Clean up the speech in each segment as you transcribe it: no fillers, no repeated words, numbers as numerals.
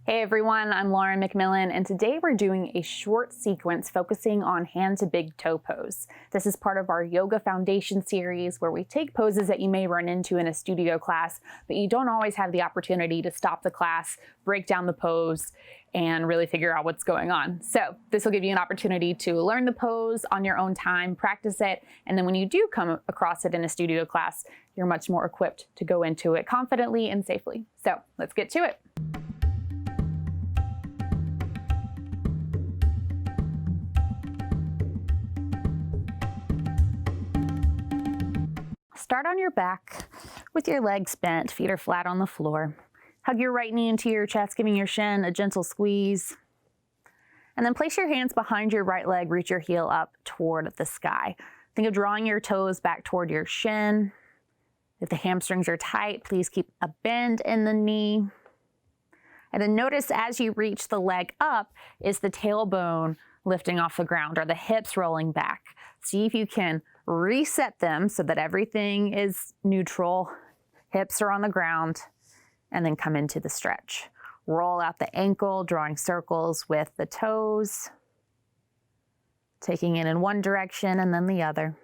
Hey everyone, I'm Lauren McMillan, and today we're doing a short sequence focusing on hand to big toe pose. This is part of our yoga foundation series where we take poses that you may run into in a studio class, but you don't always have the opportunity to stop the class, break down the pose, and really figure out what's going on. So this will give you an opportunity to learn the pose on your own time, practice it, and then when you do come across it in a studio class, you're much more equipped to go into it confidently and safely. So let's get to it. Start on your back with your legs bent, feet are flat on the floor. Hug your right knee into your chest, giving your shin a gentle squeeze. And then place your hands behind your right leg, reach your heel up toward the sky. Think of drawing your toes back toward your shin. If the hamstrings are tight, please keep a bend in the knee. And then notice as you reach the leg up, is the tailbone lifting off the ground or the hips rolling back. See if you can reset them so that everything is neutral, hips are on the ground, and then come into the stretch. Roll out the ankle, drawing circles with the toes, taking it in one direction and then the other.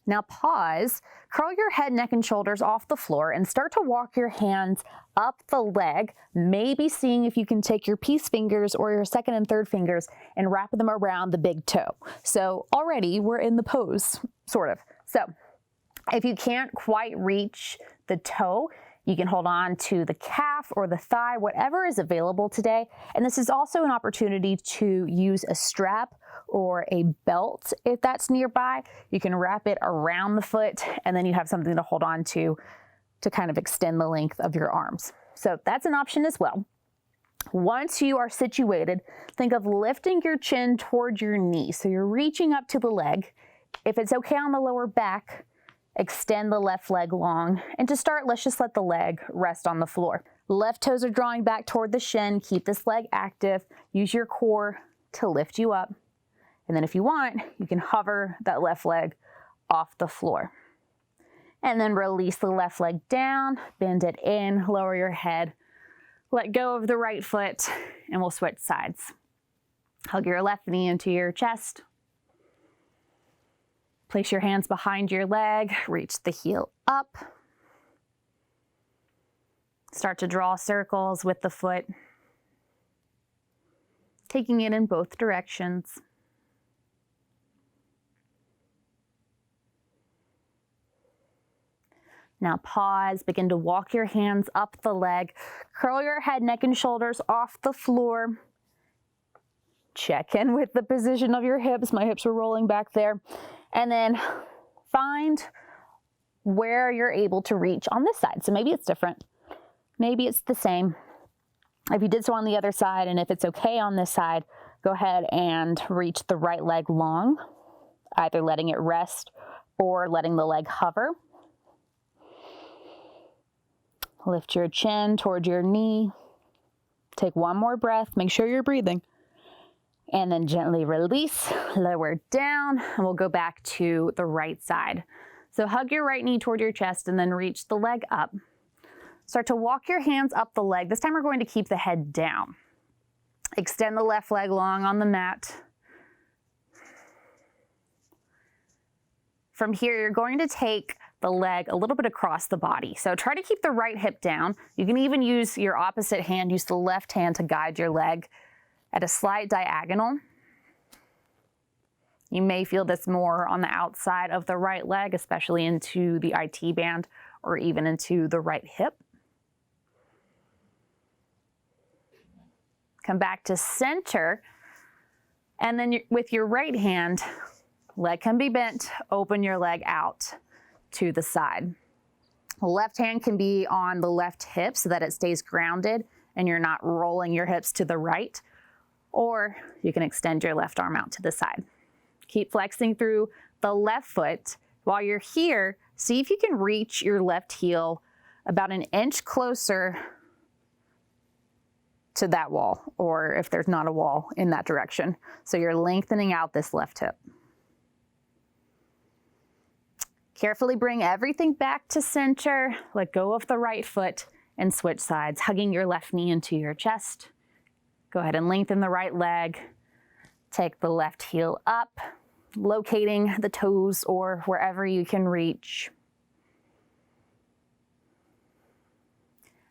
Now pause, curl your head, neck, and shoulders off the floor and start to walk your hands up the leg, maybe seeing if you can take your peace fingers or your second and third fingers and wrap them around the big toe. So already we're in the pose, sort of. So if you can't quite reach the toe, you can hold on to the calf or the thigh, whatever is available today. And this is also an opportunity to use a strap or a belt if that's nearby. You can wrap it around the foot and then you have something to hold on to kind of extend the length of your arms. So that's an option as well. Once you are situated, think of lifting your chin toward your knee. So you're reaching up to the leg. If it's okay on the lower back, extend the left leg long. And to start, let's just let the leg rest on the floor. Left toes are drawing back toward the shin. Keep this leg active. Use your core to lift you up. And then if you want, you can hover that left leg off the floor. And then release the left leg down, bend it in, lower your head. Let go of the right foot, and we'll switch sides. Hug your left knee into your chest. Place your hands behind your leg, reach the heel up. Start to draw circles with the foot, taking it in both directions. Now pause, begin to walk your hands up the leg, curl your head, neck, and shoulders off the floor. Check in with the position of your hips. My hips were rolling back there. And then find where you're able to reach on this side. So maybe it's different. Maybe it's the same. If you did so on the other side, and if it's okay on this side, go ahead and reach the right leg long, either letting it rest or letting the leg hover. Lift your chin toward your knee. Take one more breath. Make sure you're breathing. And then gently release, lower down, and we'll go back to the right side. So hug your right knee toward your chest and then reach the leg up. Start to walk your hands up the leg. This time we're going to keep the head down. Extend the left leg long on the mat. From here, you're going to take the leg a little bit across the body. So try to keep the right hip down. You can even use your opposite hand, use the left hand to guide your leg at a slight diagonal. You may feel this more on the outside of the right leg, especially into the IT band or even into the right hip. Come back to center, and then with your right hand, leg can be bent, open your leg out to the side. Left hand can be on the left hip so that it stays grounded and you're not rolling your hips to the right, or you can extend your left arm out to the side. Keep flexing through the left foot. While you're here, see if you can reach your left heel about an inch closer to that wall, or if there's not a wall in that direction. So you're lengthening out this left hip. Carefully bring everything back to center. Let go of the right foot and switch sides, hugging your left knee into your chest. Go ahead and lengthen the right leg. Take the left heel up, locating the toes or wherever you can reach.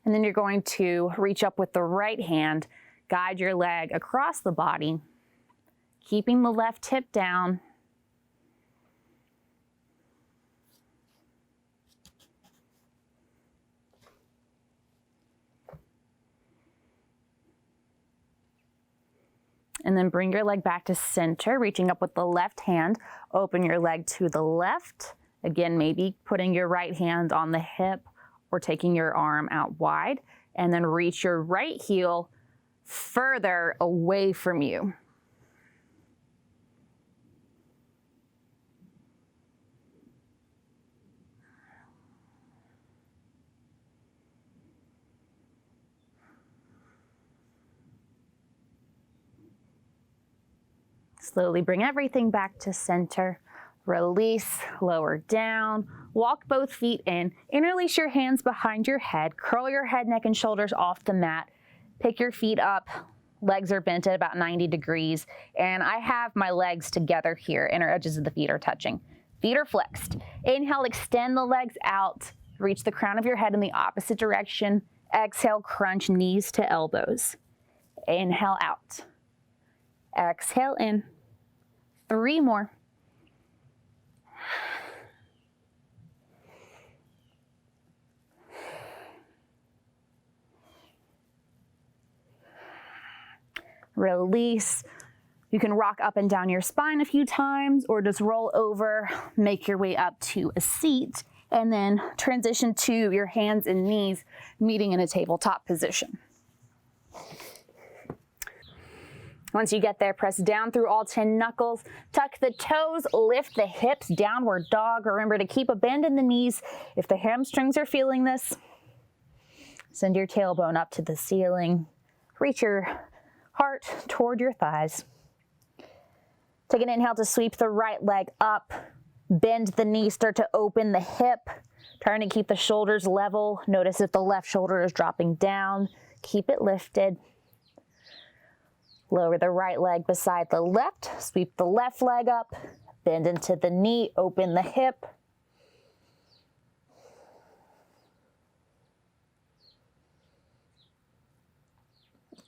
And then you're going to reach up with the right hand, guide your leg across the body, keeping the left hip down. And then bring your leg back to center, reaching up with the left hand. Open your leg to the left. Again, maybe putting your right hand on the hip or taking your arm out wide. And then reach your right heel further away from you. Slowly bring everything back to center. Release, lower down, walk both feet in, interlace your hands behind your head, curl your head, neck, and shoulders off the mat, pick your feet up, legs are bent at about 90 degrees, and I have my legs together here, inner edges of the feet are touching. Feet are flexed. Inhale, extend the legs out, reach the crown of your head in the opposite direction. Exhale, crunch knees to elbows. Inhale out. Exhale in. 3 more. Release. You can rock up and down your spine a few times or just roll over, make your way up to a seat, and then transition to your hands and knees meeting in a tabletop position. Once you get there, press down through all 10 knuckles, tuck the toes, lift the hips, downward dog. Remember to keep a bend in the knees. If the hamstrings are feeling this, send your tailbone up to the ceiling. Reach your heart toward your thighs. Take an inhale to sweep the right leg up, bend the knee, start to open the hip, trying to keep the shoulders level. Notice if the left shoulder is dropping down, keep it lifted. Lower the right leg beside the left, sweep the left leg up, bend into the knee, open the hip.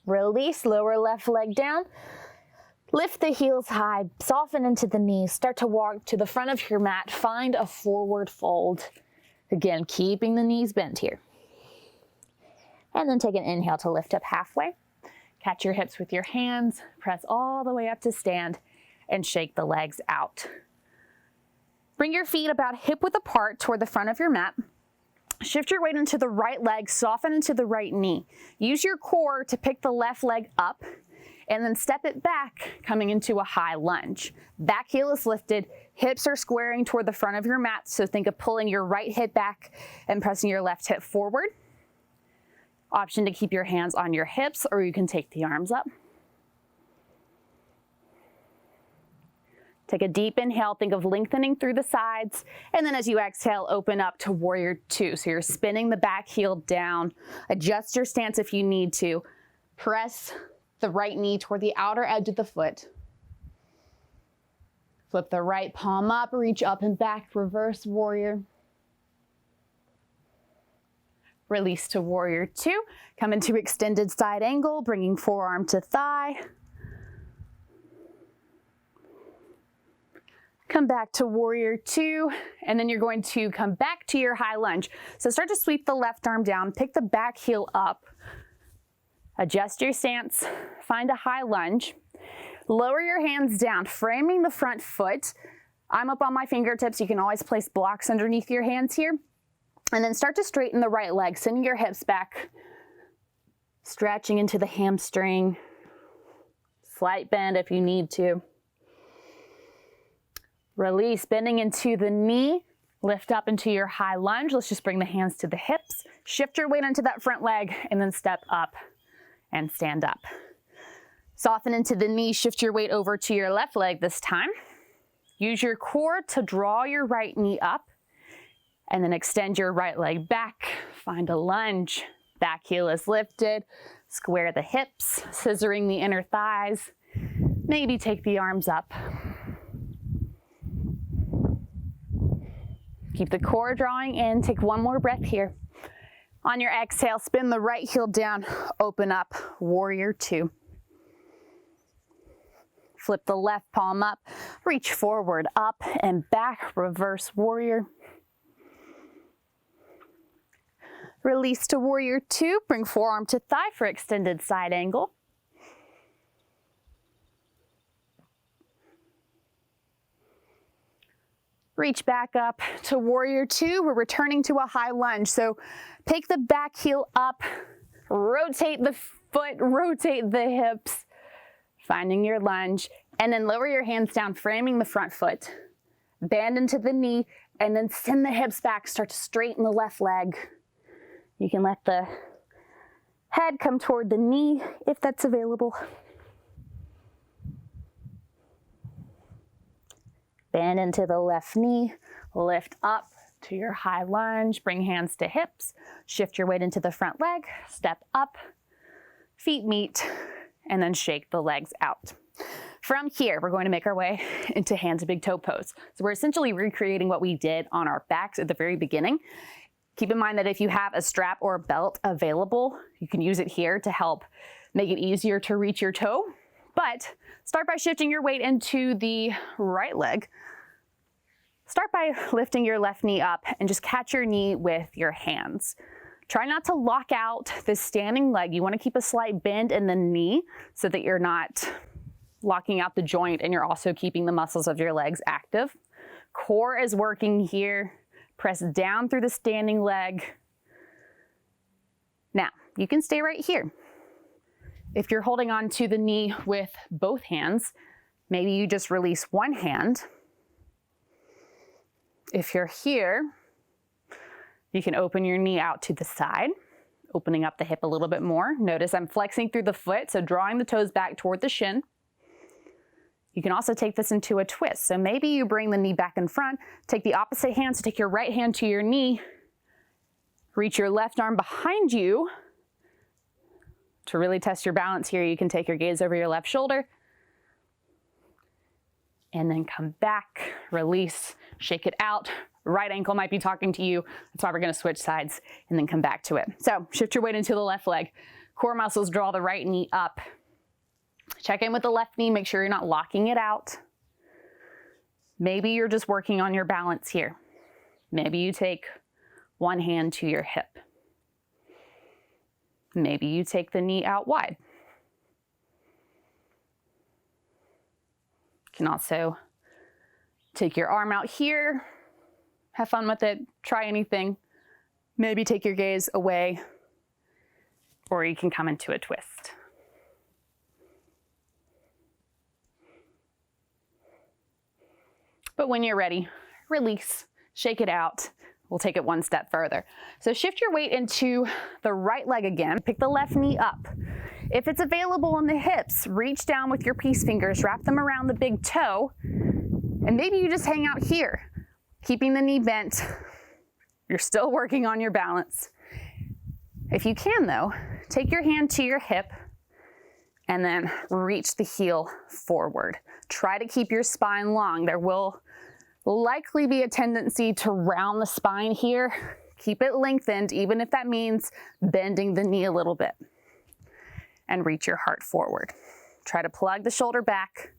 Release, lower left leg down. Lift the heels high, soften into the knees, start to walk to the front of your mat, find a forward fold. Again, keeping the knees bent here. And then take an inhale to lift up halfway. Catch your hips with your hands, press all the way up to stand, and shake the legs out. Bring your feet about hip-width apart toward the front of your mat. Shift your weight into the right leg, soften into the right knee. Use your core to pick the left leg up, and then step it back, coming into a high lunge. Back heel is lifted, hips are squaring toward the front of your mat, so think of pulling your right hip back and pressing your left hip forward. Option to keep your hands on your hips, or you can take the arms up. Take a deep inhale, think of lengthening through the sides, and then as you exhale, open up to warrior 2. So you're spinning the back heel down. Adjust your stance if you need to. Press the right knee toward the outer edge of the foot. Flip the right palm up, reach up and back, reverse warrior. Release to warrior 2. Come into extended side angle, bringing forearm to thigh. Come back to warrior 2, and then you're going to come back to your high lunge. So start to sweep the left arm down, pick the back heel up, adjust your stance, find a high lunge, lower your hands down, framing the front foot. I'm up on my fingertips. You can always place blocks underneath your hands here. And then start to straighten the right leg, sending your hips back, stretching into the hamstring, slight bend if you need to. Release, bending into the knee, lift up into your high lunge. Let's just bring the hands to the hips, shift your weight onto that front leg, and then step up and stand up. Soften into the knee, shift your weight over to your left leg this time. Use your core to draw your right knee up. And then extend your right leg back, find a lunge. Back heel is lifted, square the hips, scissoring the inner thighs. Maybe take the arms up. Keep the core drawing in, take one more breath here. On your exhale, spin the right heel down, open up, warrior two. Flip the left palm up, reach forward, up and back, reverse warrior. Release to warrior two, bring forearm to thigh for extended side angle. Reach back up to warrior two. We're returning to a high lunge. So pick the back heel up, rotate the foot, rotate the hips, finding your lunge, and then lower your hands down, framing the front foot. Bend into the knee, and then send the hips back. Start to straighten the left leg. You can let the head come toward the knee if that's available. Bend into the left knee, lift up to your high lunge, bring hands to hips, shift your weight into the front leg, step up, feet meet, and then shake the legs out. From here, we're going to make our way into hands to big toe pose. So we're essentially recreating what we did on our backs at the very beginning. Keep in mind that if you have a strap or a belt available, you can use it here to help make it easier to reach your toe. But start by shifting your weight into the right leg. Start by lifting your left knee up and just catch your knee with your hands. Try not to lock out this standing leg. You want to keep a slight bend in the knee so that you're not locking out the joint and you're also keeping the muscles of your legs active. Core is working here. Press down through the standing leg. Now, you can stay right here. If you're holding on to the knee with both hands, maybe you just release one hand. If you're here, you can open your knee out to the side, opening up the hip a little bit more. Notice I'm flexing through the foot, so drawing the toes back toward the shin. You can also take this into a twist. So maybe you bring the knee back in front, take the opposite hand, so take your right hand to your knee, reach your left arm behind you. To really test your balance here, you can take your gaze over your left shoulder and then come back, release, shake it out. Right ankle might be talking to you. That's why we're gonna switch sides and then come back to it. So shift your weight into the left leg. Core muscles draw the right knee up. Check in with the left knee, make sure you're not locking it out. Maybe you're just working on your balance here. Maybe you take one hand to your hip. Maybe you take the knee out wide. You can also take your arm out here. Have fun with it, try anything. Maybe take your gaze away, or you can come into a twist. But when you're ready, release, shake it out. We'll take it one step further. So shift your weight into the right leg again. Pick the left knee up. If it's available on the hips, reach down with your peace fingers, wrap them around the big toe, and maybe you just hang out here, keeping the knee bent. You're still working on your balance. If you can though, take your hand to your hip and then reach the heel forward. Try to keep your spine long. There will likely be a tendency to round the spine here. Keep it lengthened, even if that means bending the knee a little bit. And reach your heart forward. Try to plug the shoulder back.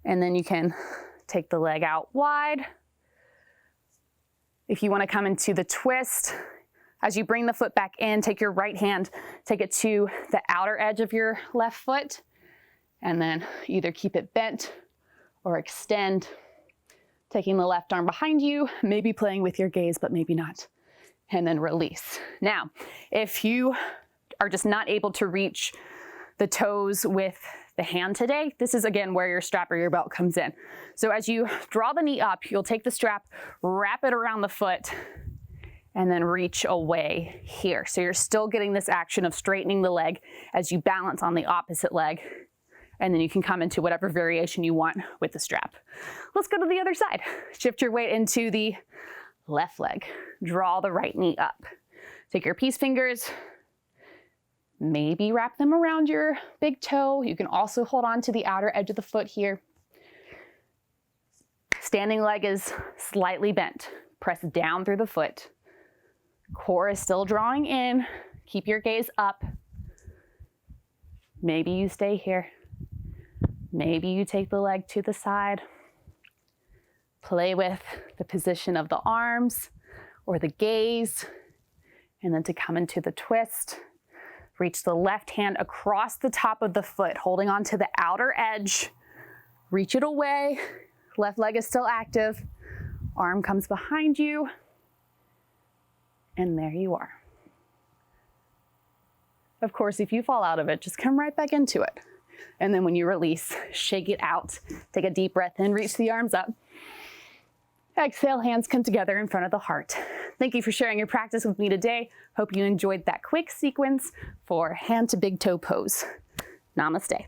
And then you can take the leg out wide. If you want to come into the twist, as you bring the foot back in, take your right hand, take it to the outer edge of your left foot, and then either keep it bent or extend, taking the left arm behind you, maybe playing with your gaze, but maybe not, and then release. Now, if you are just not able to reach the toes with the hand today, this is again where your strap or your belt comes in. So as you draw the knee up, you'll take the strap, wrap it around the foot, and then reach away here. So you're still getting this action of straightening the leg as you balance on the opposite leg and then you can come into whatever variation you want with the strap. Let's go to the other side. Shift your weight into the left leg. Draw the right knee up. Take your peace fingers, maybe wrap them around your big toe. You can also hold on to the outer edge of the foot here. Standing leg is slightly bent. Press down through the foot. Core is still drawing in. Keep your gaze up. Maybe you stay here. Maybe you take the leg to the side. Play with the position of the arms or the gaze. And then to come into the twist, reach the left hand across the top of the foot, holding on to the outer edge. Reach it away. Left leg is still active. Arm comes behind you. And there you are. Of course, if you fall out of it, just come right back into it. And then when you release, shake it out. Take a deep breath in, reach the arms up. Exhale, hands come together in front of the heart. Thank you for sharing your practice with me today. Hope you enjoyed that quick sequence for hand to big toe pose. Namaste.